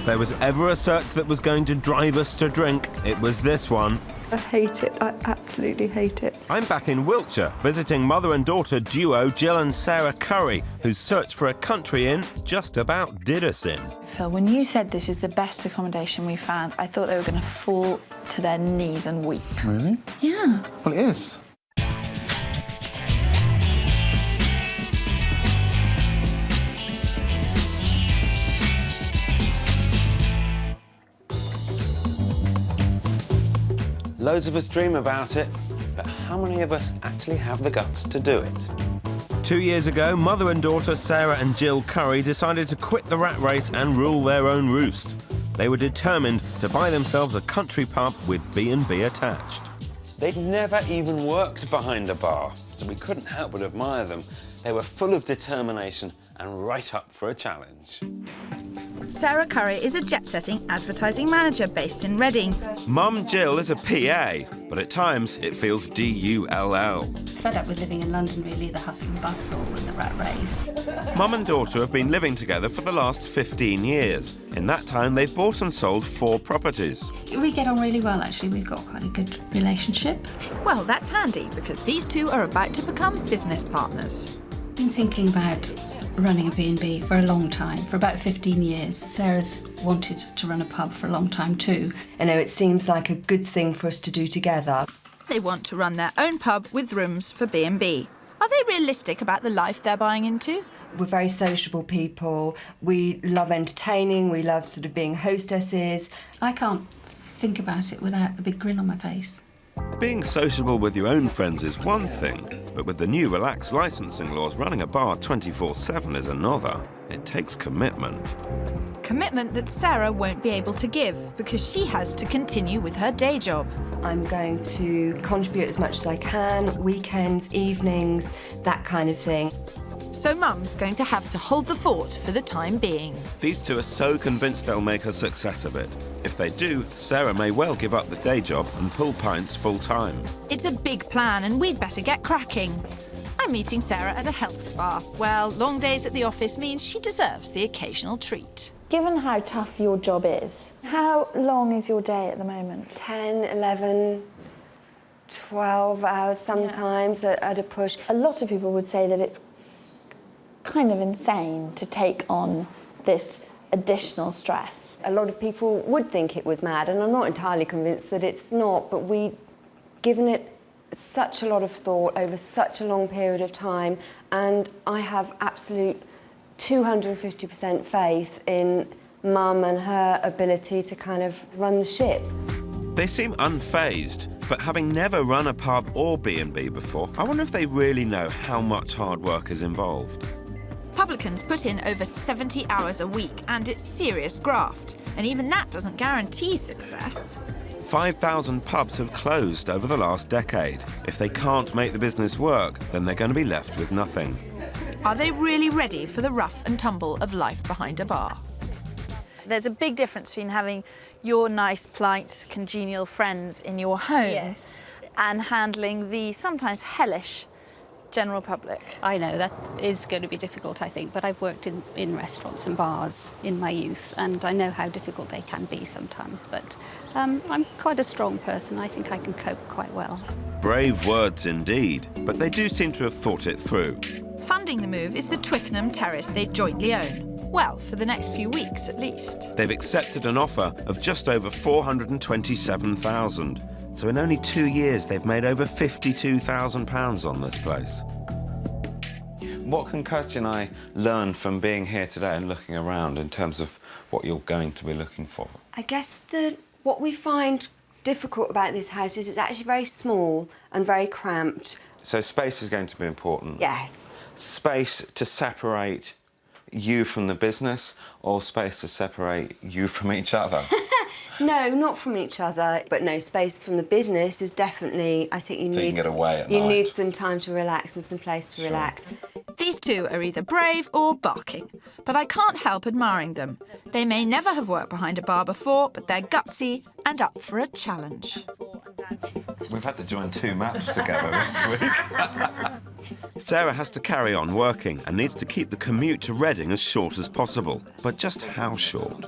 If there was ever a search that was going to drive us to drink, it was this one. I hate it. I absolutely hate it. I'm back in Wiltshire, visiting mother and daughter duo Gill and Sara Curry, whose search for a country inn just about did us in. Phil, when you said this is the best accommodation we found, I thought they were going to fall to their knees and weep. Really? Yeah. Well, it is. Loads of us dream about it, but how many of us actually have the guts to do it? 2 years ago, mother and daughter Sara and Gill Curry decided to quit the rat race and rule their own roost. They were determined to buy themselves a country pub with B&B attached. They'd never even worked behind a bar, so we couldn't help but admire them. They were full of determination and right up for a challenge. Sara Curry is a jet-setting advertising manager based in Reading. Mum Gill is a PA, but at times it feels DULL. Fed up with living in London, really, the hustle and bustle and the rat race. Mum and daughter have been living together for the last 15 years. In that time, they've bought and sold 4 properties. We get on really well, actually. We've got quite a good relationship. Well, that's handy, because these two are about to become business partners. Been thinking about running a B&B for a long time, for about 15 years. Sarah's wanted to run a pub for a long time too. I know it seems like a good thing for us to do together. They want to run their own pub with rooms for B&B. Are they realistic about the life they're buying into? We're very sociable people. We love entertaining. We love sort of being hostesses. I can't think about it without a big grin on my face. Being sociable with your own friends is one thing, but with the new relaxed licensing laws, running a bar 24/7 is another. It takes commitment. Commitment that Sara won't be able to give because she has to continue with her day job. I'm going to contribute as much as I can, weekends, evenings, that kind of thing. So Mum's going to have to hold the fort for the time being. These two are so convinced they'll make a success of it. If they do, Sara may well give up the day job and pull pints full-time. It's a big plan and we'd better get cracking. I'm meeting Sara at a health spa. Well, long days at the office means she deserves the occasional treat. Given how tough your job is, how long is your day at the moment? 10, 11, 12 hours sometimes at a push. A lot of people would say that it's kind of insane to take on this additional stress. A lot of people would think it was mad, and I'm not entirely convinced that it's not, but we've given it such a lot of thought over such a long period of time, and I have absolute 250% faith in Mum and her ability to kind of run the ship. They seem unfazed, but having never run a pub or B&B before, I wonder if they really know how much hard work is involved. Publicans put in over 70 hours a week, and it's serious graft. And even that doesn't guarantee success. 5,000 pubs have closed over the last decade. If they can't make the business work, then they're going to be left with nothing. Are they really ready for the rough and tumble of life behind a bar? There's a big difference between having your nice, polite, congenial friends in your home and handling the sometimes hellish general public. I know that is going to be difficult, I think, but I've worked in restaurants and bars in my youth, and I know how difficult they can be sometimes, but I'm quite a strong person. I think I can cope quite well. Brave words indeed, but they do seem to have thought it through. Funding the move is the Twickenham terrace they jointly own. Well, for the next few weeks at least. They've accepted an offer of just over £427,000. So in only 2 years, they've made over £52,000 on this place. What can Kirstie and I learn from being here today and looking around in terms of what you're going to be looking for? I guess what we find difficult about this house is it's actually very small and very cramped. So space is going to be important. Yes. Space to separate you from the business, or space to separate you from each other? No, not from each other, but no, space from the business is definitely, I think you need... So you can get away at You night. need some time to relax and some place to relax. These two are either brave or barking, but I can't help admiring them. They may never have worked behind a bar before, but they're gutsy and up for a challenge. We've had to join 2 maps together this week. Sara has to carry on working and needs to keep the commute to Reading as short as possible. But just how short?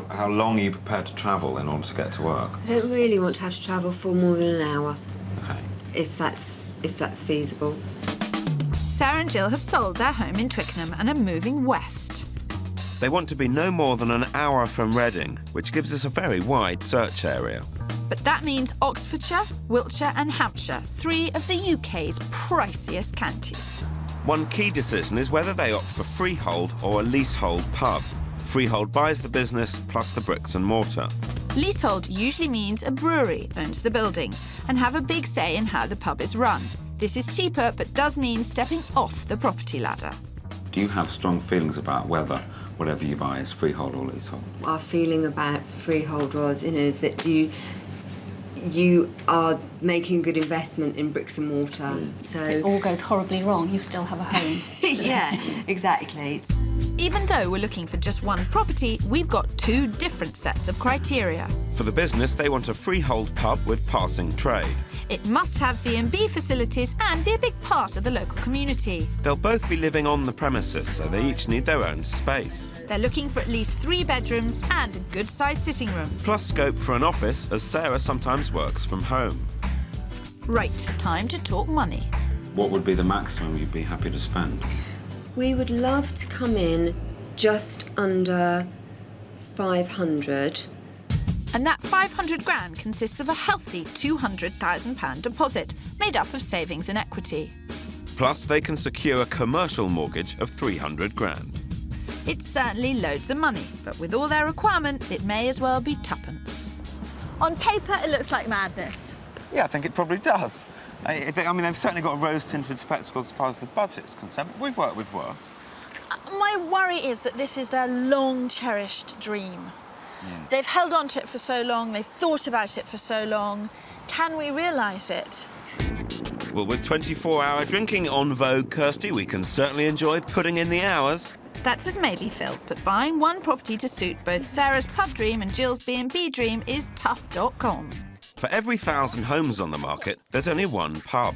How long are you prepared to travel in order to get to work? I don't really want to have to travel for more than an hour, OK. if that's feasible. Sara and Gill have sold their home in Twickenham and are moving west. They want to be no more than an hour from Reading, which gives us a very wide search area. But that means Oxfordshire, Wiltshire and Hampshire, 3 of the UK's priciest counties. One key decision is whether they opt for freehold or a leasehold pub. Freehold buys the business plus the bricks and mortar. Leasehold usually means a brewery owns the building and have a big say in how the pub is run. This is cheaper, but does mean stepping off the property ladder. Do you have strong feelings about whether whatever you buy is freehold or leasehold? Our feeling about freehold was, is that you are making a good investment in bricks and mortar. If it all goes horribly wrong, you still have a home. Yeah, exactly. Even though we're looking for just one property, we've got 2 different sets of criteria. For the business, they want a freehold pub with passing trade. It must have B&B facilities and be a big part of the local community. They'll both be living on the premises, so they each need their own space. They're looking for at least 3 bedrooms and a good-sized sitting room. Plus scope for an office, as Sara sometimes works from home. Right, time to talk money. What would be the maximum you'd be happy to spend? We would love to come in just under 500. And that 500 grand consists of a healthy £200,000 deposit, made up of savings and equity. Plus, they can secure a commercial mortgage of 300 grand. It's certainly loads of money, but with all their requirements, it may as well be tuppence. On paper, it looks like madness. Yeah, I think it probably does. I mean, they've certainly got rose-tinted spectacles as far as the budget's concerned, but we've worked with worse. My worry is that this is their long-cherished dream. They've held on to it for so long, they've thought about it for so long. Can we realise it? Well, with 24-hour drinking on vogue, Kirstie, we can certainly enjoy putting in the hours. That's as maybe, Phil, but buying one property to suit both Sara's pub dream and Jill's B&B dream is tough.com. For every 1,000 homes on the market, there's only one pub.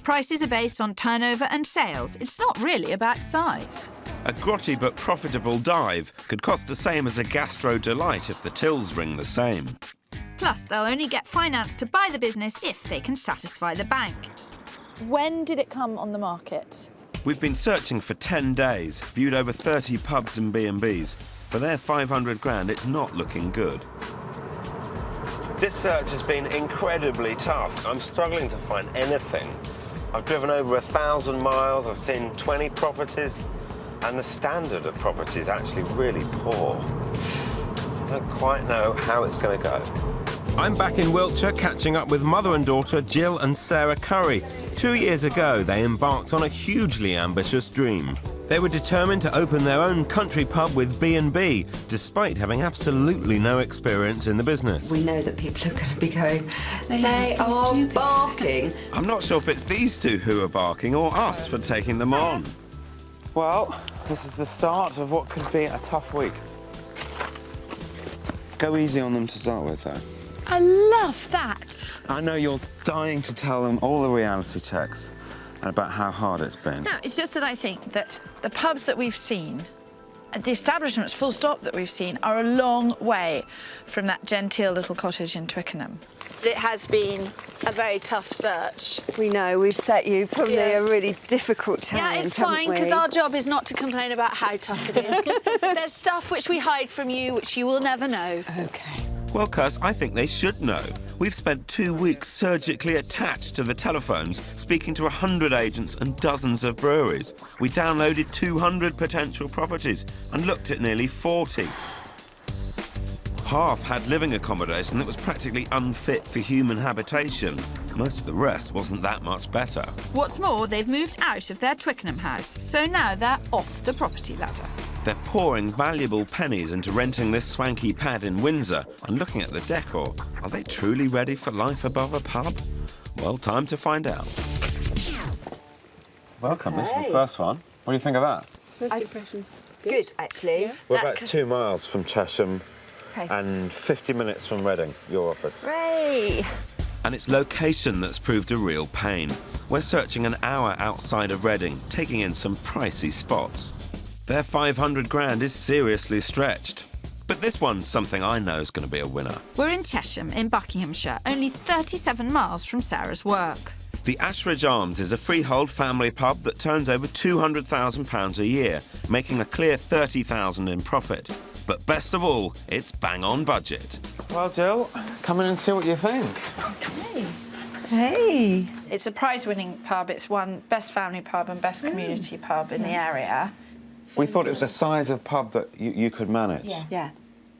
Prices are based on turnover and sales. It's not really about size. A grotty but profitable dive could cost the same as a gastro delight if the tills ring the same. Plus, they'll only get finance to buy the business if they can satisfy the bank. When did it come on the market? We've been searching for 10 days, viewed over 30 pubs and B&Bs. For their 500 grand, it's not looking good. This search has been incredibly tough. I'm struggling to find anything. I've driven over 1,000 miles, I've seen 20 properties, and the standard of property is actually really poor. I don't quite know how it's going to go. I'm back in Wiltshire, catching up with mother and daughter Gill and Sara Curry. 2 years ago, they embarked on a hugely ambitious dream. They were determined to open their own country pub with B&B, despite having absolutely no experience in the business. We know that people are going to be going, they are barking. I'm not sure if it's these two who are barking or us for taking them on. Well, this is the start of what could be a tough week. Go easy on them to start with, though. I love that. I know you're dying to tell them all the reality checks and about how hard it's been. No, it's just that I think that the pubs that we've seen, the establishments, full stop, that we've seen, are a long way from that genteel little cottage in Twickenham. It has been a very tough search. We know, we've set you probably Yes. a really difficult challenge, Yeah, it's fine, because our job is not to complain about how tough it is. There's stuff which we hide from you, which you will never know. OK. Well, Kirs, I think they should know. We've spent 2 weeks surgically attached to the telephones, speaking to 100 agents and dozens of breweries. We downloaded 200 potential properties and looked at nearly 40. Half had living accommodation that was practically unfit for human habitation. Most of the rest wasn't that much better. What's more, they've moved out of their Twickenham house, so now they're off the property ladder. They're pouring valuable pennies into renting this swanky pad in Windsor and looking at the decor. Are they truly ready for life above a pub? Well, time to find out. Welcome, this is the first one. What do you think of that? First impressions. Good, actually. Yeah. We're about 2 miles from Chesham and 50 minutes from Reading, your office. Hooray! And it's location that's proved a real pain. We're searching an hour outside of Reading, taking in some pricey spots. Their 500 grand is seriously stretched. But this one's something I know is going to be a winner. We're in Chesham in Buckinghamshire, only 37 miles from Sarah's work. The Ashridge Arms is a freehold family pub that turns over £200,000 a year, making a clear £30,000 in profit. But best of all, it's bang on budget. Well, Jill, come in and see what you think. Hey. It's a prize-winning pub. It's won Best Family Pub and Best Community Pub in the area. We thought it was a size of pub that you could manage. Yeah.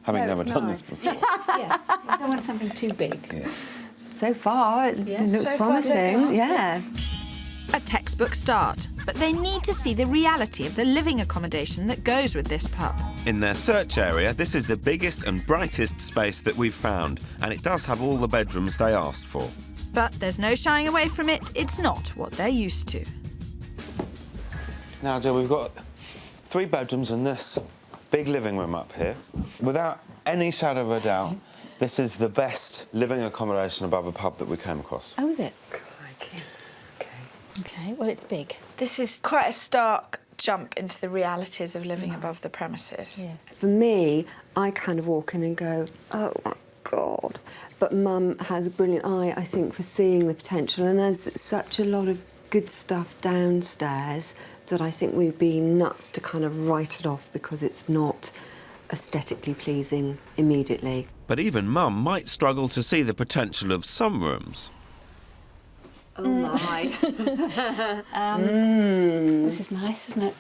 Having No, never it's done nice. this before. Yes, I don't want something too big. Yeah. So far, it looks So far, promising. Yeah. A textbook start, but they need to see the reality of the living accommodation that goes with this pub. In their search area, this is the biggest and brightest space that we've found, and it does have all the bedrooms they asked for. But there's no shying away from it. It's not what they're used to. Now, Jill, we've got 3 bedrooms and this big living room up here. Without any shadow of a doubt, this is the best living accommodation above a pub that we came across. Oh, is it? Okay. Okay, well, it's big. This is quite a stark jump into the realities of living above the premises. Yes. For me, I kind of walk in and go, oh my God. But Mum has a brilliant eye, I think, for seeing the potential, and there's such a lot of good stuff downstairs that I think we'd be nuts to kind of write it off because it's not aesthetically pleasing immediately. But even Mum might struggle to see the potential of some rooms. Oh my. This is nice, isn't it?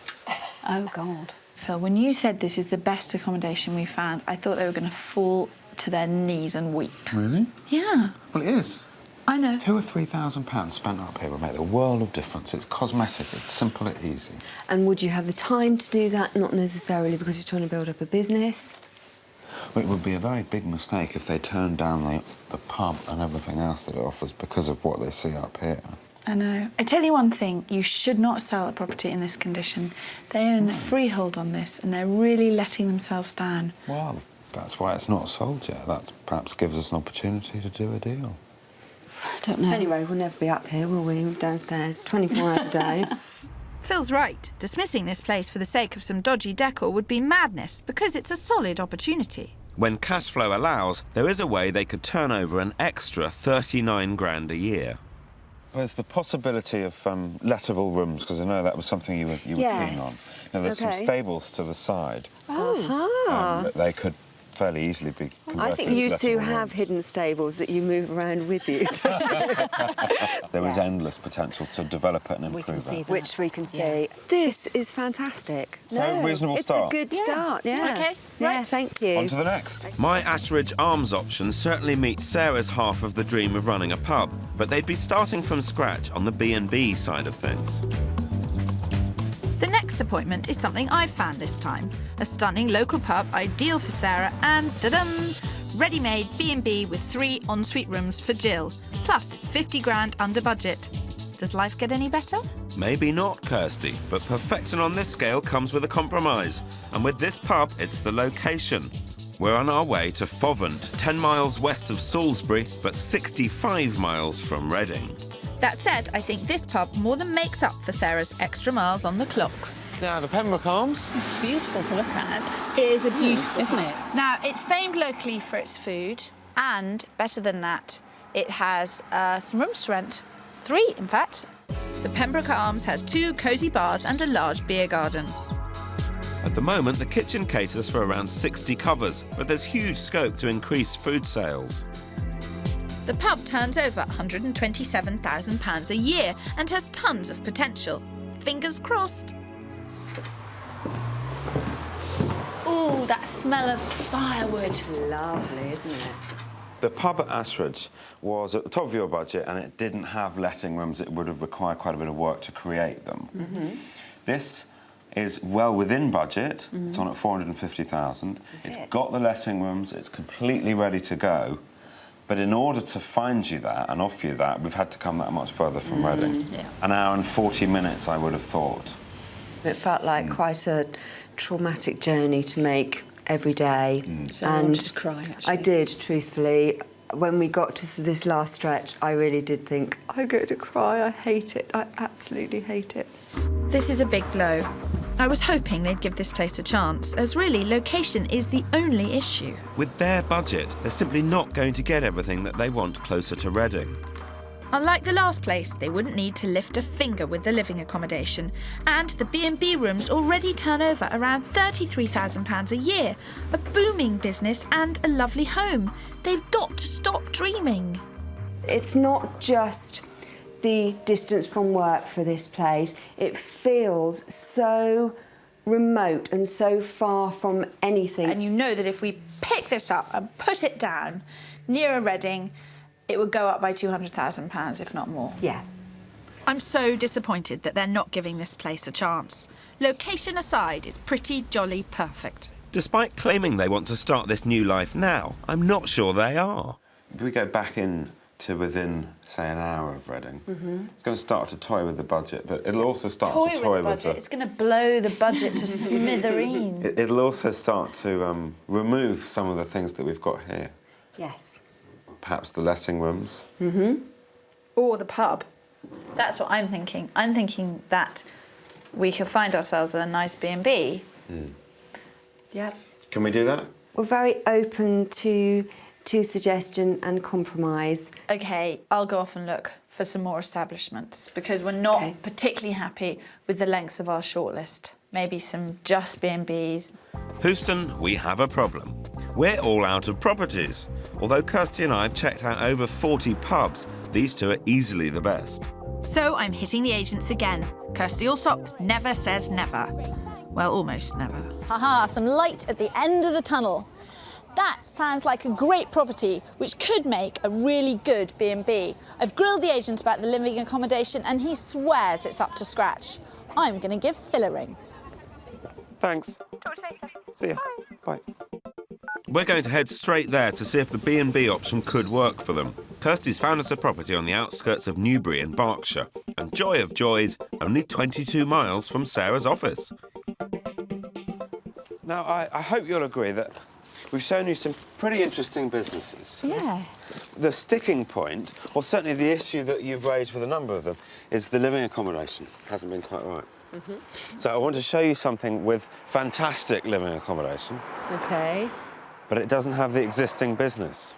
Oh, God. Phil, when you said this is the best accommodation we found, I thought they were going to fall to their knees and weep. Really? Yeah, Well, it is. I know. £2,000 or £3,000 spent up here will make a world of difference. It's cosmetic, it's simple, it's easy. And would you have the time to do that? Not necessarily because you're trying to build up a business. Well, it would be a very big mistake if they turned down the pub and everything else that it offers because of what they see up here. I know. I tell you one thing, you should not sell a property in this condition. They own the freehold on this and they're really letting themselves down. Well, that's why it's not sold yet. That perhaps gives us an opportunity to do a deal. I don't know. Anyway, we'll never be up here, will we? Downstairs, 24 hours a day. Phil's right. Dismissing this place for the sake of some dodgy decor would be madness because it's a solid opportunity. When cash flow allows, there is a way they could turn over an extra 39 grand a year. There's the possibility of lettable rooms, because I know that was something you were keen on. Yes. Now, there's some Okay. stables to the side Ah. that they could fairly easily be converted I think into you two lettable have rooms. hidden stables that you move around with you. There is Yes. endless potential to develop it and We improve can see it. that. Which we can see. Yeah. This is fantastic. So, reasonable start. It's a good start, yeah. Okay, Yeah, right. thank you. On to the next. My Ashridge Arms option certainly meets Sarah's half of the dream of running a pub, but they'd be starting from scratch on the B&B side of things. The next appointment is something I've found this time. A stunning local pub, ideal for Sarah, and da-dum! Ready-made B&B with 3 ensuite rooms for Jill. Plus, it's 50 grand under budget. Does life get any better? Maybe not, Kirstie, but perfection on this scale comes with a compromise. And with this pub, it's the location. We're on our way to Fovant, 10 miles west of Salisbury, but 65 miles from Reading. That said, I think this pub more than makes up for Sarah's extra miles on the clock. Now, the Pembrooke Arms. It's beautiful to look at. It is a beautiful Isn't pub. it? Now, it's famed locally for its food, and better than that, it has some rooms to rent. 3, in fact. The Pembrooke Arms has 2 cosy bars and a large beer garden. At the moment, the kitchen caters for around 60 covers, but there's huge scope to increase food sales. The pub turns over £127,000 a year and has tons of potential. Fingers crossed. Ooh, that smell of firewood. Lovely, isn't it? The pub at Ashridge was at the top of your budget and it didn't have letting rooms. It would have required quite a bit of work to create them. This is well within budget. It's on at 450,000. It's got the letting rooms. It's completely ready to go. But in order to find you that and offer you that, we've had to come that much further from Reading. Yeah. An hour and 40 minutes, I would have thought. It felt like quite a traumatic journey to make every day. So I wanted to cry, actually. I did, truthfully. when we got to this last stretch, I really did think, I'm going to cry. I hate it. I absolutely hate it. This is a big blow. I was hoping they'd give this place a chance, as really location is the only issue. With their budget, they're simply not going to get everything that they want closer to Reading. Unlike the last place, they wouldn't need to lift a finger with the living accommodation, and the B&B rooms already turn over around £33,000 a year. A booming business and a lovely home. They've got to stop dreaming. it's not just the distance from work for this place. It feels so remote and so far from anything. And you know that if we pick this up and put it down nearer Reading, it would go up by £200,000, if not more. Yeah. I'm so disappointed that they're not giving this place a chance. Location aside, it's pretty jolly perfect. Despite claiming they want to start this new life now, I'm not sure they are. If we go back in to within, say, an hour of Reading, it's going to start to toy with the budget, but it'll also start to toy with the... It's going to blow the budget to smithereens. It'll also start to remove some of the things that we've got here. Yes. Perhaps the letting rooms. Or the pub. That's what I'm thinking. I'm thinking that we could find ourselves a nice B&B. Yeah. Can we do that? We're very open to suggestion and compromise. OK, I'll go off and look for some more establishments because we're not particularly happy with the length of our shortlist. Maybe some just B&Bs. Houston, we have a problem. We're all out of properties. Although Kirstie and I have checked out over 40 pubs, these two are easily the best. So I'm hitting the agents again. Kirstie Allsopp never says never. Well, almost never. Haha, some light at the end of the tunnel. That sounds like a great property, which could make a really good B&B. I've grilled the agent about the living accommodation and he swears it's up to scratch. I'm going to give Phil a ring. Thanks. Talk to you later. See ya. Bye. We're going to head straight there to see if the B&B option could work for them. Kirstie's found us a property on the outskirts of Newbury in Berkshire, and joy of joys, only 22 miles from Sarah's office. Now, I hope you'll agree that we've shown you some pretty interesting businesses. Yeah. The sticking point, or certainly the issue that you've raised with a number of them, is the living accommodation. Hasn't been quite right. So I want to show you something with fantastic living accommodation, Okay. but it doesn't have the existing business.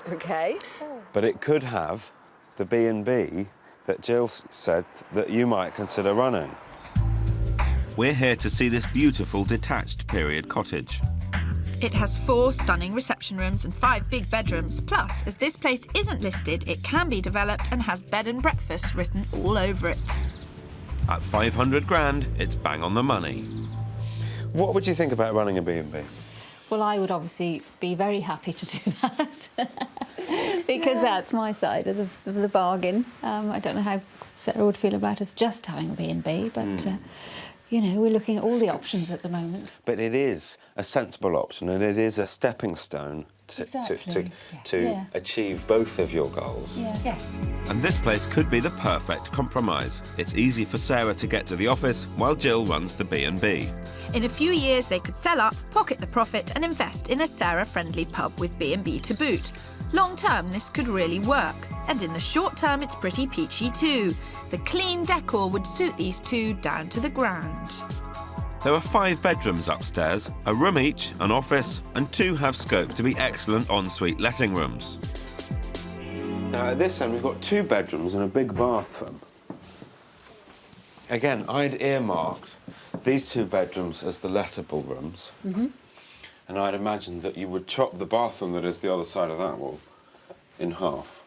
Okay. But it could have the B&B that Jill said that you might consider running. We're here to see this beautiful detached period cottage. It has 4 stunning reception rooms and 5 big bedrooms. Plus, as this place isn't listed, it can be developed and has bed and breakfast written all over it. At 500 grand, it's bang on the money. What would you think about running a B&B? Well, I would obviously be very happy to do that because that's my side of the bargain. I don't know how Sarah would feel about us just having a B&B, but, you know, we're looking at all the options at the moment. But it is a sensible option and it is a stepping stone to achieve both of your goals. Yes. And this place could be the perfect compromise. It's easy for Sarah to get to the office while Jill runs the B&B. In a few years, they could sell up, pocket the profit and invest in a Sarah-friendly pub with B&B to boot. Long term, this could really work. And in the short term, it's pretty peachy too. The clean decor would suit these two down to the ground. There are 5 bedrooms upstairs, a room each, an office, and 2 have scope to be excellent ensuite letting rooms. Now, at this end, we've got 2 bedrooms and a big bathroom. Again, I'd earmarked these 2 bedrooms as the lettable rooms. And I'd imagined that you would chop the bathroom that is the other side of that wall in half.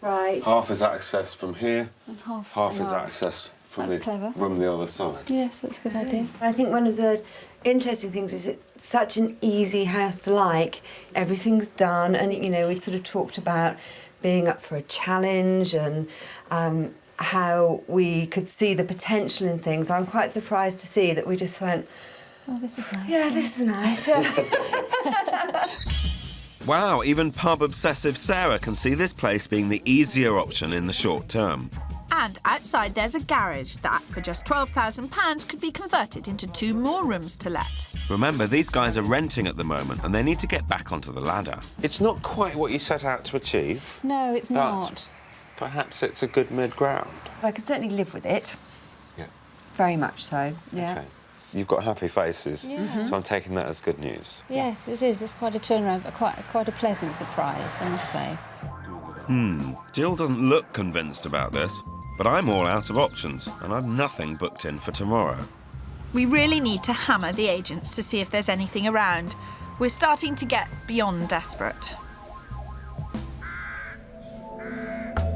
Right. Half is accessed from here, And half is accessed from That's clever. room the other side. Yes, that's a good idea. I think one of the interesting things is it's such an easy house to like. Everything's done, and you know we sort of talked about being up for a challenge and how we could see the potential in things. I'm quite surprised to see that we just went, Oh, this is nice. yeah, this is nice. Yeah. Wow, even pub-obsessive Sarah can see this place being the easier option in the short term. And outside there's a garage that, for just £12,000, could be converted into 2 more rooms to let. Remember, these guys are renting at the moment and they need to get back onto the ladder. It's not quite what you set out to achieve. No, it's but not. Perhaps it's a good mid-ground. I can certainly live with it. Yeah. Very much so, yeah. Okay. You've got happy faces, Yeah. so I'm taking that as good news. Yes, it is. It's quite a turnaround, but quite a pleasant surprise, I must say. Jill doesn't look convinced about this, but I'm all out of options and I've nothing booked in for tomorrow. We really need to hammer the agents to see if there's anything around. We're starting to get beyond desperate.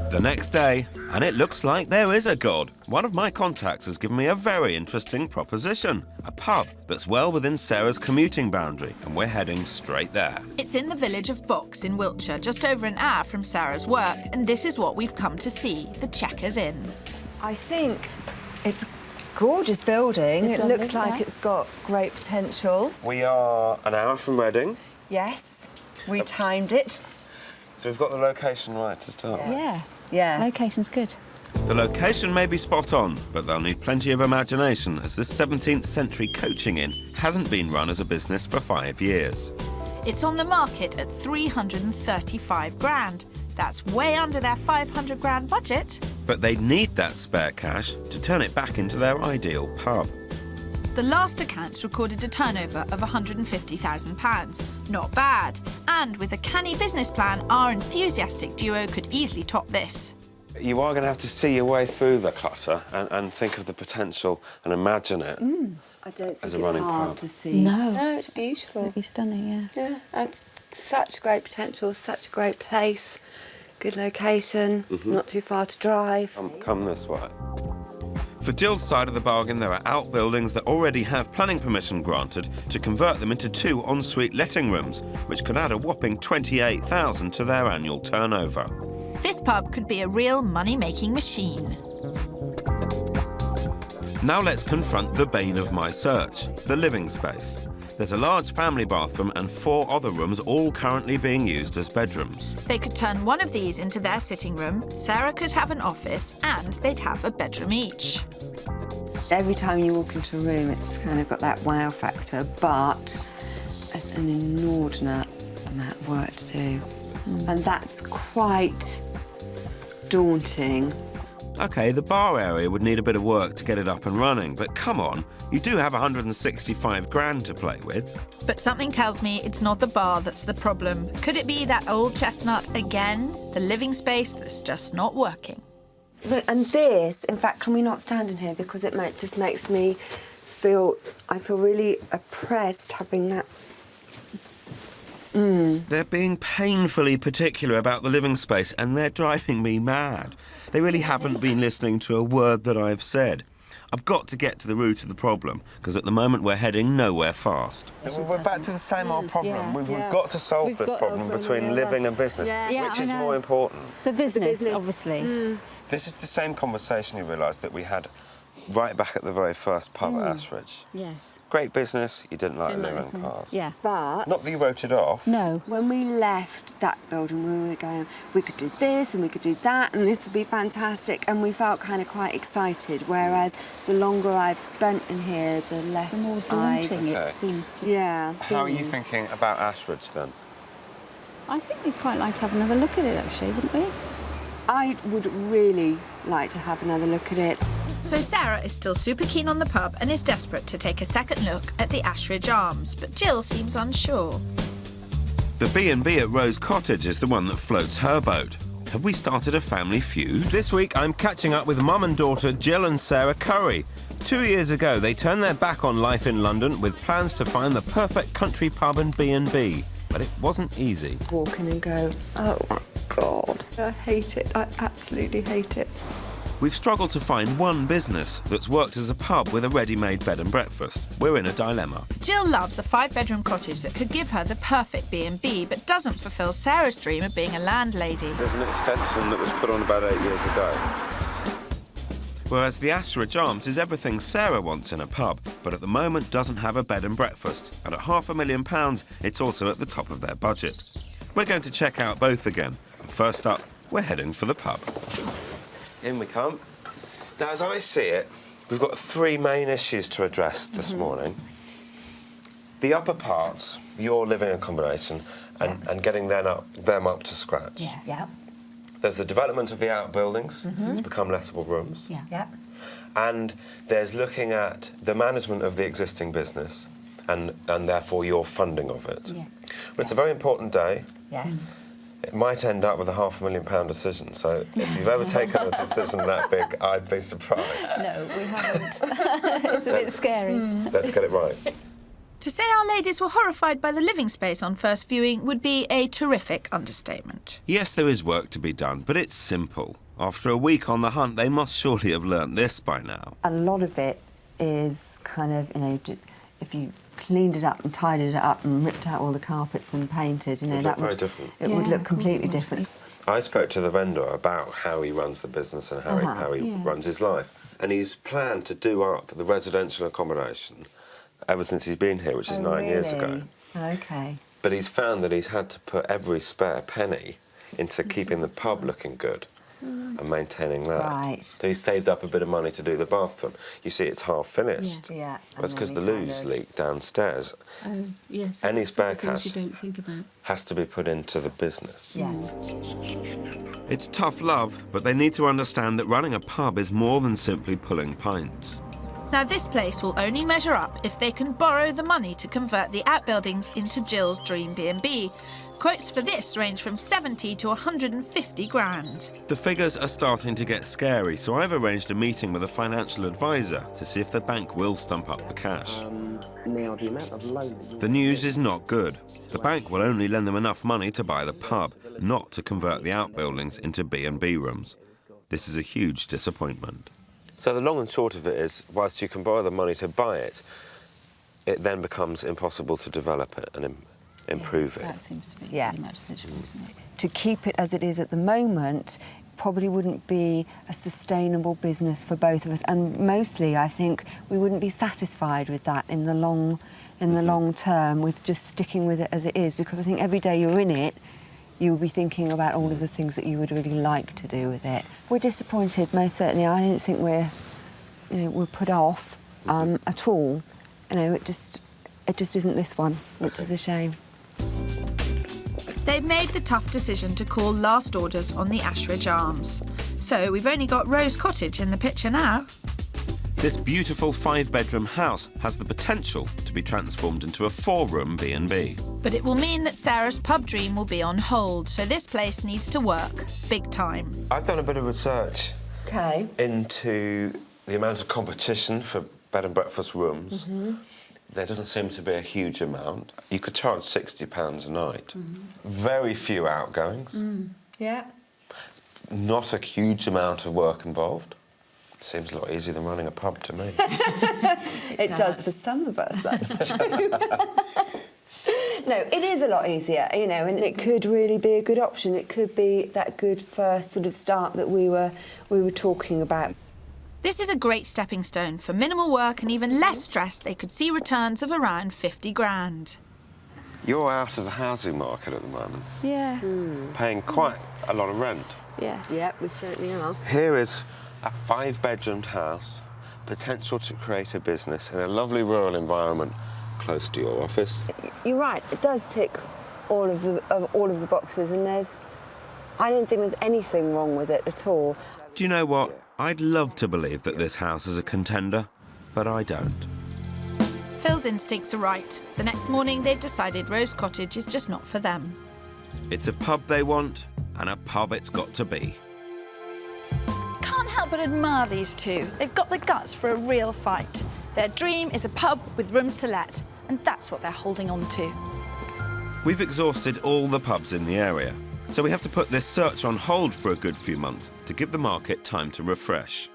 The next day, and it looks like there is a god. One of my contacts has given me a very interesting proposition. A pub that's well within Sarah's commuting boundary, and we're heading straight there. It's in the village of Box in Wiltshire, just over an hour from Sarah's work, and this is what we've come to see, the Chequers Inn. I think it's a gorgeous building. It's It lovely, looks like yeah. it's got great potential. We are an hour from Reading, Yes, we timed it. so we've got the location right to start. Yeah. Yeah. Location's good. The location may be spot on, but they'll need plenty of imagination as this 17th century coaching inn hasn't been run as a business for 5 years. It's on the market at 335 grand. That's way under their 500 grand budget. But they need that spare cash to turn it back into their ideal pub. The last accounts recorded a turnover of £150,000. Not bad. And with a canny business plan, our enthusiastic duo could easily top this. You are going to have to see your way through the clutter and think of the potential and imagine it. I don't As think a it's running hard pub. to see. No. it's beautiful. Absolutely stunning, yeah. Yeah, and such great potential, such a great place, good location, not too far to drive. Come this way. For Jill's side of the bargain, there are outbuildings that already have planning permission granted to convert them into 2 ensuite letting rooms, which could add a whopping $28,000 to their annual turnover. This pub could be a real money-making machine. Now let's confront the bane of my search, the living space. There's a large family bathroom and 4 other rooms, all currently being used as bedrooms. They could turn one of these into their sitting room, Sarah could have an office, and they'd have a bedroom each. Every time you walk into a room, it's kind of got that wow factor, but there's an inordinate amount of work to do. And that's quite daunting. OK, the bar area would need a bit of work to get it up and running, but come on, you do have 165 grand to play with. But something tells me it's not the bar that's the problem. Could it be that old chestnut again? The living space that's just not working. Look, and this, in fact, can we not stand in here because it just makes me feel really oppressed having that. They're being painfully particular about the living space and they're driving me mad. They really haven't been listening to a word that I've said. I've got to get to the root of the problem, because at the moment we're heading nowhere fast. We're back to the same old problem. Yeah. We've got to solve this problem between living and business. Yeah, Which I is know. more important? The business, obviously. This is the same conversation you realise that we had right back at the very first pub at Ashridge. Yes. Great business, you didn't like living cars. Yeah. But Not that you wrote it off. No. when we left that building, we were going, we could do this and we could do that and this would be fantastic, and we felt kind of quite excited, whereas the longer I've spent in here, the less The more daunting it seems to Yeah. How are you thinking about Ashridge then? I think we'd quite like to have another look at it, actually, wouldn't we? I would really like to have another look at it. So Sarah is still super keen on the pub and is desperate to take a second look at the Ashridge Arms, but Jill seems unsure. The B&B at Rose Cottage is the one that floats her boat. Have we started a family feud? This week, I'm catching up with mum and daughter Jill and Sarah Curry. 2 years ago, they turned their back on life in London with plans to find the perfect country pub and B&B. But it wasn't easy. Walk in and go, oh my God. I hate it. I absolutely hate it. We've struggled to find one business that's worked as a pub with a ready-made bed and breakfast. We're in a dilemma. Jill loves a 5-bedroom cottage that could give her the perfect B&B, but doesn't fulfil Sarah's dream of being a landlady. There's an extension that was put on about 8 years ago. Whereas the Ashridge Arms is everything Sarah wants in a pub, but at the moment doesn't have a bed and breakfast. And at £500,000, it's also at the top of their budget. We're going to check out both again. And first up, we're heading for the pub. In we come. Now, as I see it, we've got three main issues to address this morning. The upper parts, your living accommodation, and getting them up to scratch. Yes. Yep. There's the development of the outbuildings to become lettable rooms. Yeah. Yep. And there's looking at the management of the existing business and therefore your funding of it. Yeah. Well, it's a very important day. Yes. It might end up with a £500,000 decision, so if you've ever taken a decision that big, I'd be surprised. No, we haven't. It's a bit scary. Let's get it right. To say our ladies were horrified by the living space on first viewing would be a terrific understatement. Yes, there is work to be done, but it's simple. After a week on the hunt, they must surely have learnt this by now. A lot of it is kind of, if you cleaned it up and tidied it up and ripped out all the carpets and painted, That would look very different. It would look completely different. I spoke to the vendor about how he runs the business and how he runs his life. And he's planned to do up the residential accommodation ever since he's been here, which is 9 years ago. OK. But he's found that he's had to put every spare penny into keeping the pub looking good and maintaining that. Right. So he's saved up a bit of money to do the bathroom. You see, it's half finished. Yeah. That's because the loos leak downstairs. Oh, yes. Any that's spare sort of things cash you don't think about. has to be put into the business. Yeah. It's tough love, but they need to understand that running a pub is more than simply pulling pints. Now, this place will only measure up if they can borrow the money to convert the outbuildings into Jill's dream B&B. Quotes for this range from 70 to 150 grand. The figures are starting to get scary, so I've arranged a meeting with a financial advisor to see if the bank will stump up the cash. Now, the amount of loan... The news is not good. The bank will only lend them enough money to buy the pub, not to convert the outbuildings into B&B rooms. This is a huge disappointment. So the long and short of it is, whilst you can borrow the money to buy it, it then becomes impossible to develop it and improve it. That seems to be pretty much the truth, isn't it? To keep it as it is at the moment probably wouldn't be a sustainable business for both of us, and mostly I think we wouldn't be satisfied with that in the long term, with just sticking with it as it is, because I think every day you're in it you'll be thinking about all of the things that you would really like to do with it. We're disappointed, most certainly. I don't think we're put off at all. It just isn't this one, which is a shame. They've made the tough decision to call last orders on the Ashridge Arms. So we've only got Rose Cottage in the picture now. This beautiful 5-bedroom house has the potential to be transformed into a 4-room B&B. But it will mean that Sarah's pub dream will be on hold, so this place needs to work, big time. I've done a bit of research into the amount of competition for bed and breakfast rooms. There doesn't seem to be a huge amount. You could charge £60 a night. Very few outgoings. Yeah. Not a huge amount of work involved. Seems a lot easier than running a pub to me. It does for some of us, that's true. No, it is a lot easier, and it could really be a good option. It could be that good first sort of start that we were talking about. This is a great stepping stone. For minimal work and even less stress, they could see returns of around 50 grand. You're out of the housing market at the moment. Yeah. Paying quite a lot of rent. Yes. Yep, we certainly are. Here is a 5-bedroomed house, potential to create a business in a lovely rural environment close to your office. You're right, it does tick all of the boxes, and I don't think there's anything wrong with it at all. Do you know what? I'd love to believe that this house is a contender, but I don't. Phil's instincts are right. The next morning, they've decided Rose Cottage is just not for them. It's a pub they want, and a pub it's got to be. Can't help but admire these two. They've got the guts for a real fight. Their dream is a pub with rooms to let, and that's what they're holding on to. We've exhausted all the pubs in the area, so we have to put this search on hold for a good few months to give the market time to refresh.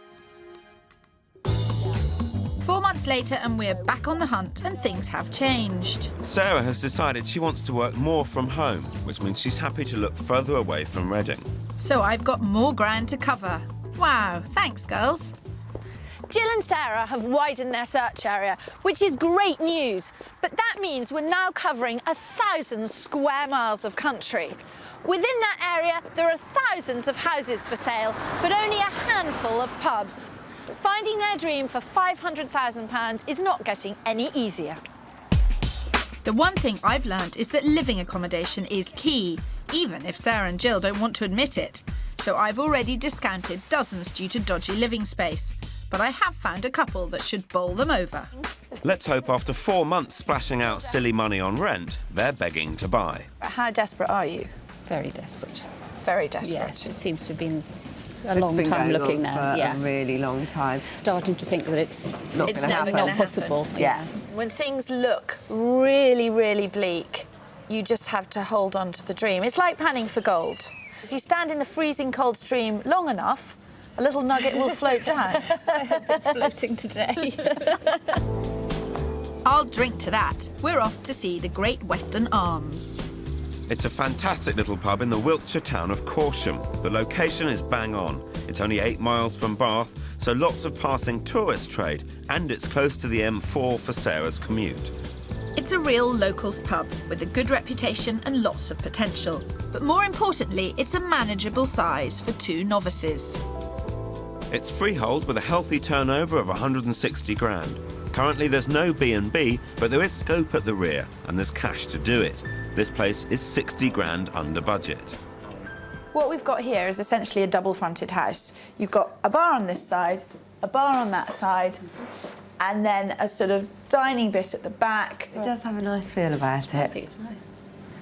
4 months later, and we're back on the hunt, and things have changed. Sarah has decided she wants to work more from home, which means she's happy to look further away from Reading. So I've got more ground to cover. Wow, thanks, girls. Jill and Sarah have widened their search area, which is great news, but that means we're now covering 1,000 square miles of country. Within that area, there are thousands of houses for sale, but only a handful of pubs. Finding their dream for £500,000 is not getting any easier. The one thing I've learned is that living accommodation is key, even if Sarah and Jill don't want to admit it. So I've already discounted dozens due to dodgy living space. But I have found a couple that should bowl them over. Let's hope after 4 months splashing out silly money on rent, they're begging to buy. How desperate are you? Very desperate. Very desperate. Yes, it seems to have been a long time looking now. A really long time. Starting to think that it's Not gonna not possible. Yeah. When things look really, really bleak, you just have to hold on to the dream. It's like panning for gold. If you stand in the freezing cold stream long enough, a little nugget will float down. I hope it's floating today. I'll drink to that. We're off to see the Great Western Arms. It's a fantastic little pub in the Wiltshire town of Corsham. The location is bang on. It's only 8 miles from Bath, so lots of passing tourist trade, and it's close to the M4 for Sarah's commute. It's a real locals pub with a good reputation and lots of potential. But more importantly, it's a manageable size for 2 novices. It's freehold with a healthy turnover of 160 grand. Currently there's no B&B, but there is scope at the rear, and there's cash to do it. This place is 60 grand under budget. What we've got here is essentially a double-fronted house. You've got a bar on this side, a bar on that side, and then a sort of dining bit at the back. It does have a nice feel about it. I think it's nice.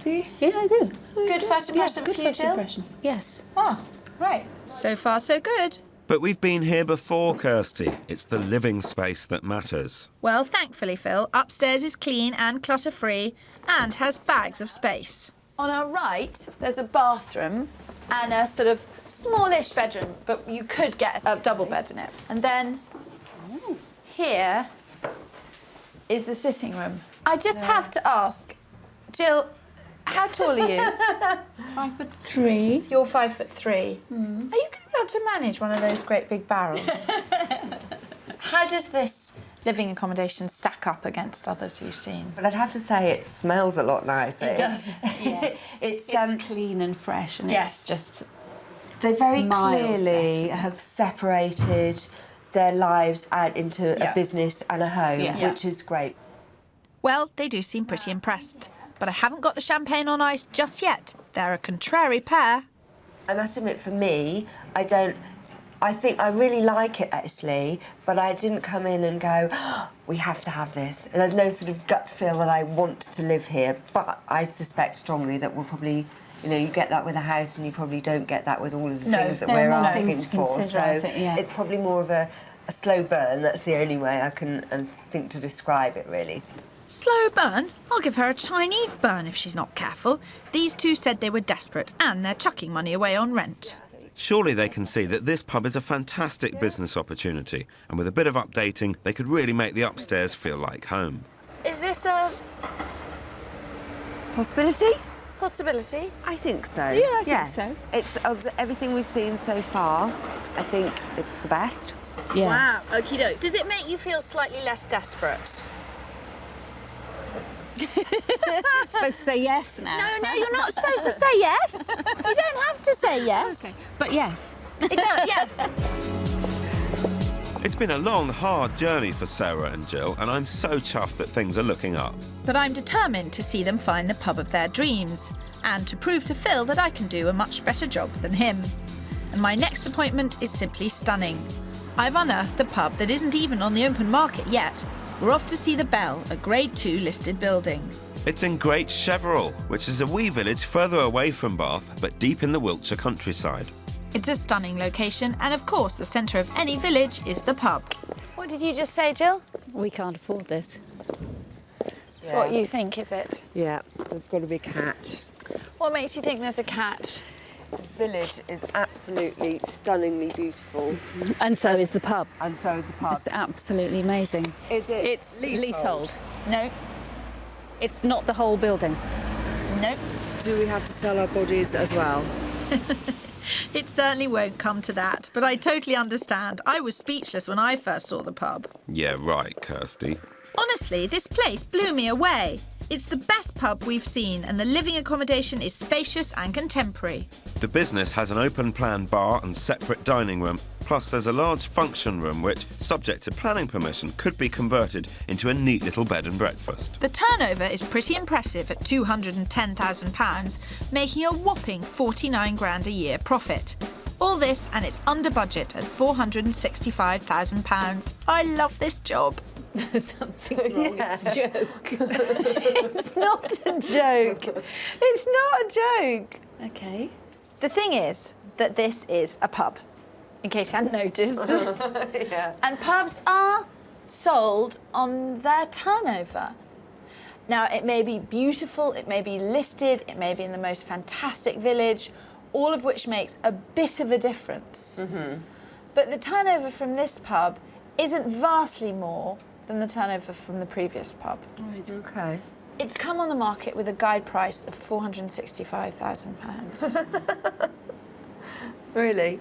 Do you? Yeah, I do. Good first impression Good for you, first Jill? impression. Yes. Oh, right. So far, so good. But we've been here before, Kirstie. It's the living space that matters. Well, thankfully, Phil, upstairs is clean and clutter-free and has bags of space. On our right, there's a bathroom and a sort of smallish bedroom, but you could get a double bed in it. And then here is the sitting room. I just have to ask, Jill, how tall are you? 5'3". You're 5'3". Are you going to be able to manage one of those great big barrels? How does this living accommodation stack up against others you've seen? But I'd have to say it smells a lot nicer. It does. Yes. It's clean and fresh, and Yes. it's just they very miles clearly better. have separated their lives out into Yeah. a business and a home, Yeah. which is great. Well, they do seem pretty impressed. But I haven't got the champagne on ice just yet. They're a contrary pair. I must admit, for me, I think I really like it, actually, but I didn't come in and go, oh, we have to have this. There's no sort of gut feel that I want to live here, but I suspect strongly that we'll probably, you get that with a house and you probably don't get that with all of the things that we're asking things to for. consider, So I think, yeah. it's probably more of a slow burn. That's the only way I can think to describe it, really. Slow burn? I'll give her a Chinese burn if she's not careful. These two said they were desperate and they're chucking money away on rent. Surely they can see that this pub is a fantastic business opportunity, and with a bit of updating, they could really make the upstairs feel like home. Is this a Possibility? possibility? I think so. Yeah, I think yes. so. It's of everything we've seen so far, I think it's the best. yes. Wow, okie doke. Does it make you feel slightly less desperate? Supposed to say yes now. No, you're not supposed to say yes. You don't have to say yes. Okay, but yes. It does, yes. It's been a long, hard journey for Sarah and Jill, and I'm so chuffed that things are looking up. But I'm determined to see them find the pub of their dreams and to prove to Phil that I can do a much better job than him. And my next appointment is simply stunning. I've unearthed a pub that isn't even on the open market yet. We're off to see the Bell, a Grade 2 listed building. It's in Great Cheverel, which is a wee village further away from Bath, but deep in the Wiltshire countryside. It's a stunning location, and of course the centre of any village is the pub. What did you just say, Jill? We can't afford this. It's what you think, is it? Yeah, there's got to be a catch. What makes you think there's a catch? The village is absolutely stunningly beautiful, And so is the pub. and so is the pub. It's absolutely amazing. Is it It's leasehold. No. It's not the whole building. No. Do we have to sell our bodies as well? It certainly won't come to that, but I totally understand. I was speechless when I first saw the pub. Yeah, right, Kirstie. Honestly, this place blew me away. It's the best pub we've seen, and the living accommodation is spacious and contemporary. The business has an open-plan bar and separate dining room, plus there's a large function room which, subject to planning permission, could be converted into a neat little bed and breakfast. The turnover is pretty impressive at £210,000, making a whopping 49 grand a year profit. All this, and it's under budget at £465,000. I love this job. Something's wrong. It's a joke. It's not a joke. It's not a joke. Okay. The thing is that this is a pub, in case you hadn't noticed. Yeah. And pubs are sold on their turnover. Now, it may be beautiful, it may be listed, it may be in the most fantastic village, all of which makes a bit of a difference. But the turnover from this pub isn't vastly more than the turnover from the previous pub. Right. Okay. It's come on the market with a guide price of £465,000. Really?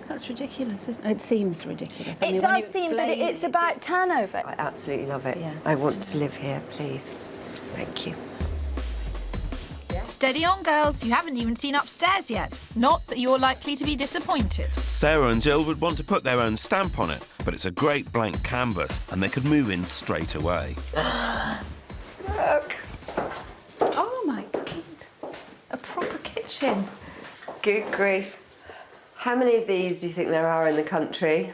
That's ridiculous, isn't it? It seems ridiculous. I It mean, when does you seem, but explain it's about turnover. I absolutely love it. Yeah. I want to live here, please. Thank you. Steady on, girls. You haven't even seen upstairs yet. Not that you're likely to be disappointed. Sarah and Jill would want to put their own stamp on it, but it's a great blank canvas and they could move in straight away. Look. Oh my God. A proper kitchen. Good grief. How many of these do you think there are in the country?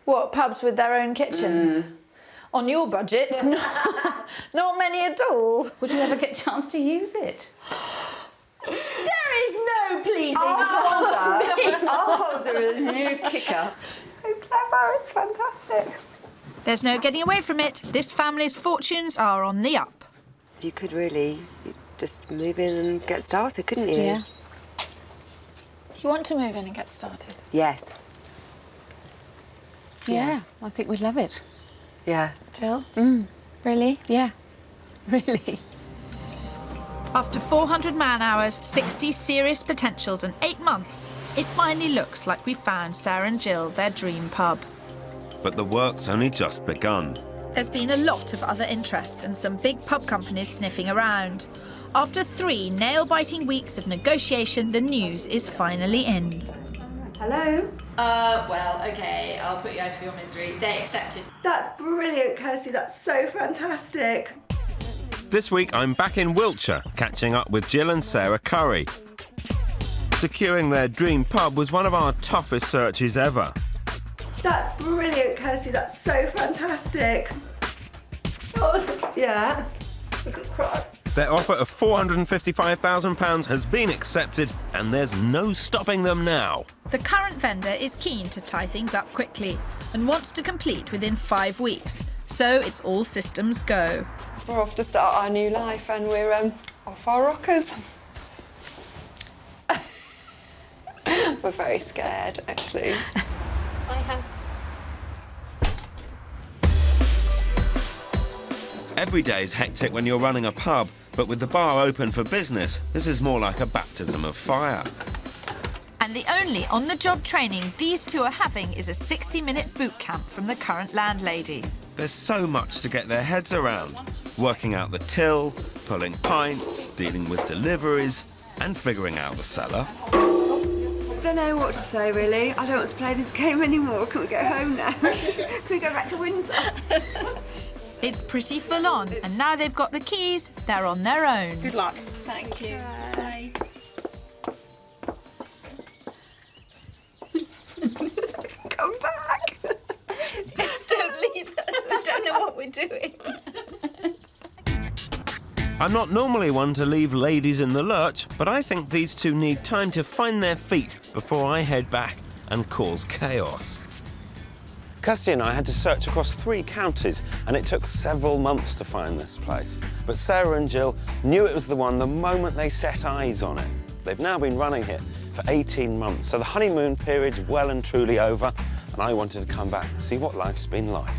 What, pubs with their own kitchens? On your budget? Not many at all. Would you ever get a chance to use it? There is no pleasing I'll hold her as a new kicker. So clever, it's fantastic. There's no getting away from it. This family's fortunes are on the up. You could really just move in and get started, couldn't you? Yeah. Do you want to move in and get started? Yes. Yes. I think we'd love it. Yeah. Jill? Really? Yeah. Really. After 400 man-hours, 60 serious potentials and 8 months, it finally looks like we found Sara and Gill their dream pub. But the work's only just begun. There's been a lot of other interest and some big pub companies sniffing around. After 3 nail-biting weeks of negotiation, the news is finally in. Hello? Well, OK, I'll put you out of your misery. They accepted. That's brilliant, Kirstie. That's so fantastic. This week I'm back in Wiltshire, catching up with Jill and Sarah Curry. Securing their dream pub was one of our toughest searches ever. That's brilliant, Kirstie. That's so fantastic. Oh, yeah. I could cry. Their offer of £455,000 has been accepted, and there's no stopping them now. The current vendor is keen to tie things up quickly and wants to complete within 5 weeks. So it's all systems go. We're off to start our new life and we're off our rockers. We're very scared, actually. My house. Every day is hectic when you're running a pub, but with the bar open for business, this is more like a baptism of fire. And the only on-the-job training these two are having is a 60-minute boot camp from the current landlady. There's so much to get their heads around. Working out the till, pulling pints, dealing with deliveries, and figuring out the cellar. I don't know what to say, really. I don't want to play this game anymore. Can we go home now? Can we go back to Windsor? It's pretty full on, and now they've got the keys, they're on their own. Good luck. Thank you. Bye. Come back. Just don't leave us. We don't know what we're doing. I'm not normally one to leave ladies in the lurch, but I think these two need time to find their feet before I head back and cause chaos. Kirstie and I had to search across 3 counties, and it took several months to find this place. But Sarah and Jill knew it was the one the moment they set eyes on it. They've now been running here for 18 months, so the honeymoon period's well and truly over, and I wanted to come back and see what life's been like.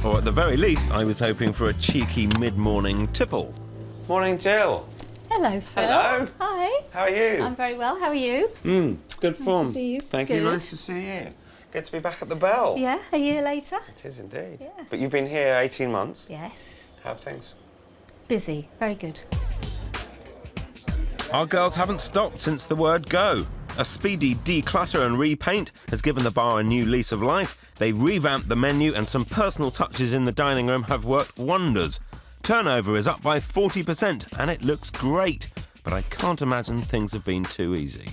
Or at the very least, I was hoping for a cheeky mid-morning tipple. Morning, Jill. Hello, Phil. Hello. Hi. How are you? I'm very well. How are you? Good form. to see you. Thank you. Good. Nice to see you. Good to be back at the Bell. Yeah, a year later. It is indeed. Yeah. But you've been here 18 months. Yes. How are things? Busy. Very good. Our girls haven't stopped since the word go. A speedy declutter and repaint has given the bar a new lease of life. They've revamped the menu and some personal touches in the dining room have worked wonders. Turnover is up by 40% and it looks great, but I can't imagine things have been too easy.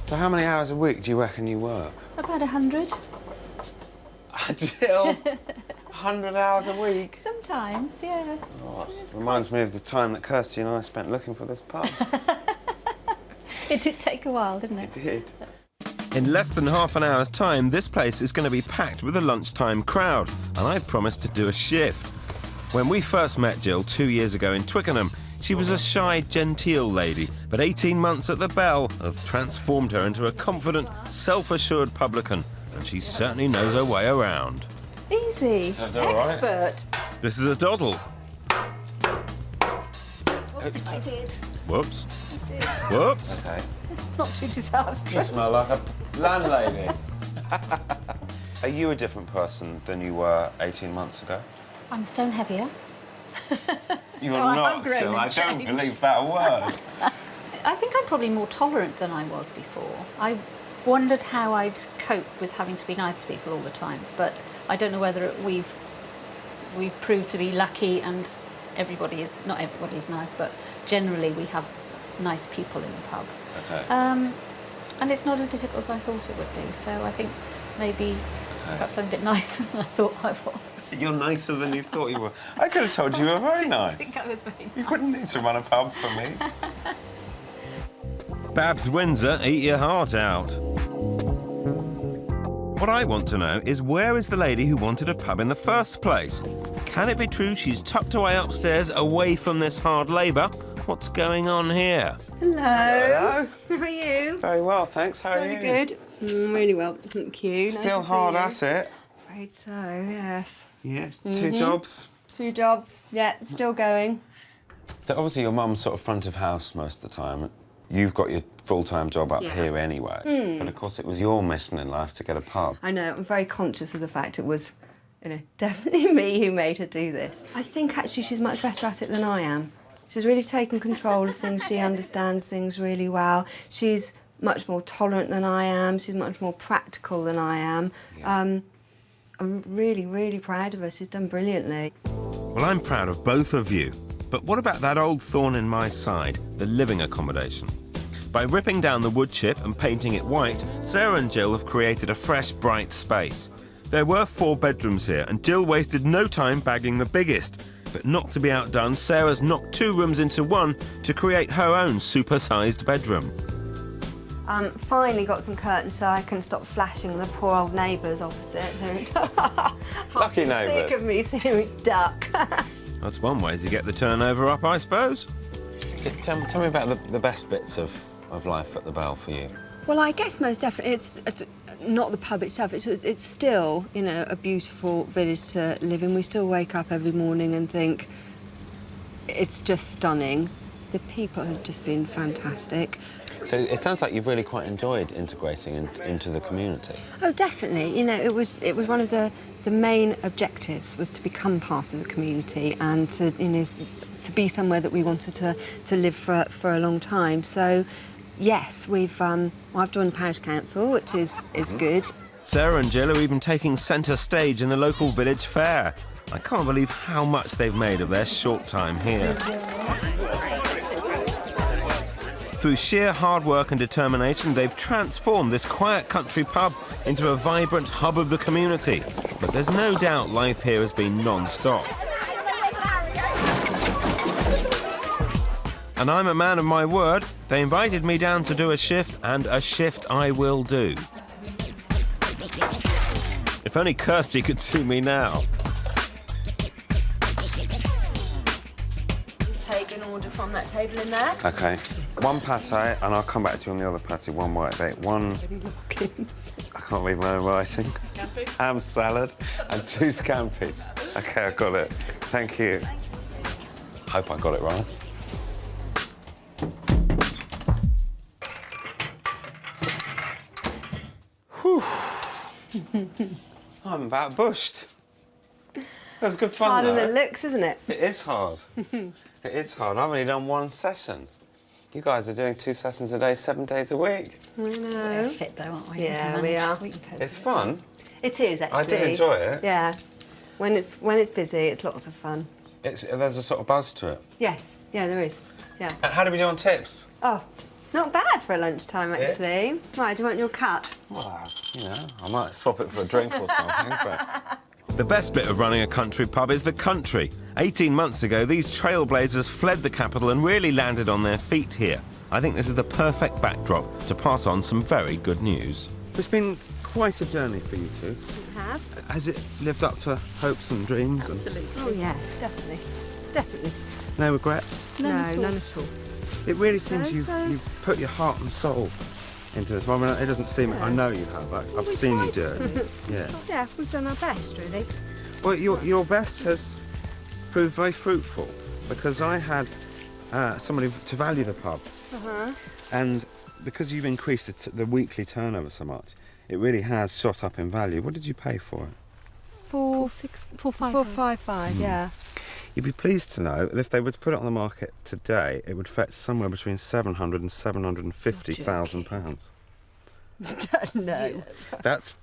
So how many hours a week do you reckon you work? About 100. Jill, 100 hours a week? Sometimes, yeah. Oh, it reminds me of the time that Kirstie and I spent looking for this pub. It did take a while, didn't It it? did. In less than half an hour's time, this place is going to be packed with a lunchtime crowd, and I've promised to do a shift. When we first met Jill 2 years ago in Twickenham, she was a shy, genteel lady, but 18 months at the Bell have transformed her into a confident, self-assured publican, and she certainly knows her way around. Easy. Sounds all right. Expert. This is a doddle. I did. Whoops. Whoops. Okay. Not too disastrous. You smell like a landlady. Are you a different person than you were 18 months ago? I'm stone heavier. You're So I not, have grown Jill. I and don't changed. believe that word. I think I'm probably more tolerant than I was before. I wondered how I'd cope with having to be nice to people all the time, but I don't know whether we've proved to be lucky and not everybody is nice, but generally we have nice people in the pub. Okay. And it's not as difficult as I thought it would be, so I think maybe perhaps I'm a bit nicer than I thought I was. You're nicer than you thought you were. I could have told you were very nice. I think I was very nice. You wouldn't need to run a pub for me. Babs Windsor, eat your heart out. What I want to know is, where is the lady who wanted a pub in the first place? Can it be true she's tucked away upstairs away from this hard labour? What's going on here? Hello. Hello. How are you? Very well, thanks. How are you? Good. Really well, thank you. Nice Still to see hard you. at it. Afraid so, yes. Yeah. 2 jobs. 2 jobs, yeah, still going. So obviously your mum's sort of front of house most of the time. You've got your full-time job up here anyway. But of course it was your mission in life to get a pub. I know, I'm very conscious of the fact it was, definitely me who made her do this. I think actually she's much better at it than I am. She's really taken control of things, she understands things really well. She's much more tolerant than I am, she's much more practical than I am. Yeah. I'm really, really proud of her, she's done brilliantly. Well, I'm proud of both of you. But what about that old thorn in my side, the living accommodation? By ripping down the wood chip and painting it white, Sara and Gill have created a fresh, bright space. There were 4 bedrooms here, and Jill wasted no time bagging the biggest. But not to be outdone, Sarah's knocked 2 rooms into one to create her own super-sized bedroom. Finally got some curtains so I can stop flashing the poor old neighbours opposite who Lucky neighbours. sick of me seeing me duck. That's one way to get the turnover up, I suppose. Tell me about the best bits of life at the Bell for you. Well, I guess most definitely it's not the pub itself. It's still, a beautiful village to live in. We still wake up every morning and think it's just stunning. The people have just been fantastic. So it sounds like you've really quite enjoyed integrating into the community. Oh, definitely. It was one of the main objectives was to become part of the community and to to be somewhere that we wanted to live for a long time. So, yes, I've joined the parish council, which is good. Sara and Gill are even taking centre stage in the local village fair. I can't believe how much they've made of their short time here. Through sheer hard work and determination, they've transformed this quiet country pub into a vibrant hub of the community. But there's no doubt life here has been non-stop. And I'm a man of my word. They invited me down to do a shift, and a shift I will do. If only Kirstie could see me now. Take an order from that table in there. OK. 1 pate, and I'll come back to you on the other pate. 1 white bait, 1... I can't read my own writing. Scampi. Ham salad and 2 scampis. OK, I got it. Thank you. Hope I got it right. I'm about bushed. It was good fun, Harder though. than it looks, isn't it? It is hard. It is hard. I've only done one session. You guys are doing 2 sessions a day, 7 days a week. I know. We're fit though, aren't we? Yeah, we are. We can cope It's with fun. It is, actually. I did enjoy it. Yeah. When it's busy, it's lots of fun. There's a sort of buzz to it. Yes. Yeah, there is. Yeah. And how do we do on tips? Oh, not bad for a lunchtime, actually. Right, do you want your cut? Well, you know, I might swap it for a drink or something, but... The best bit of running a country pub is the country. 18 months ago, these trailblazers fled the capital and really landed on their feet here. I think this is the perfect backdrop to pass on some very good news. It's been quite a journey for you two. It has. Has it lived up to hopes and dreams? Absolutely. Oh, yes, definitely. Definitely. No regrets? No, none at all. It really seems so. you've put your heart and soul into this. Well, I mean, it doesn't seem... I know you have. I've seen you do it. Yeah. Yeah, we've done our best, really. Well, your best has proved very fruitful because I had somebody to value the pub. And because you've increased the weekly turnover so much, it really has shot up in value. What did you pay for it? 455, yeah. You'd be pleased to know that if they were to put it on the market today, it would fetch somewhere between £700,000 and £750,000. No. That's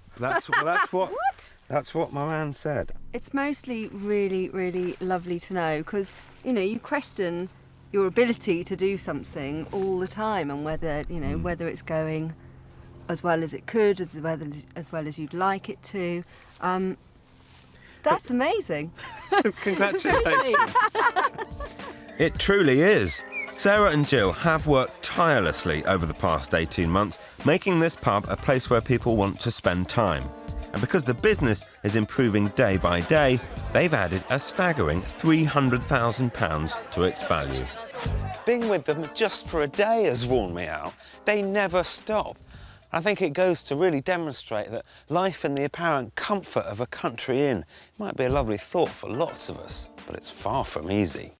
what my man said. It's mostly really, really lovely to know because, you know, you question your ability to do something all the time and whether, you know, whether it's going as well as it could, as well as you'd like it to. That's amazing. Congratulations. It truly is. Sara and Gill have worked tirelessly over the past 18 months, making this pub a place where people want to spend time. And because the business is improving day by day, they've added a staggering £300,000 to its value. Being with them just for a day has worn me out. They never stop. I think it goes to really demonstrate that life in the apparent comfort of a country inn might be a lovely thought for lots of us, but it's far from easy.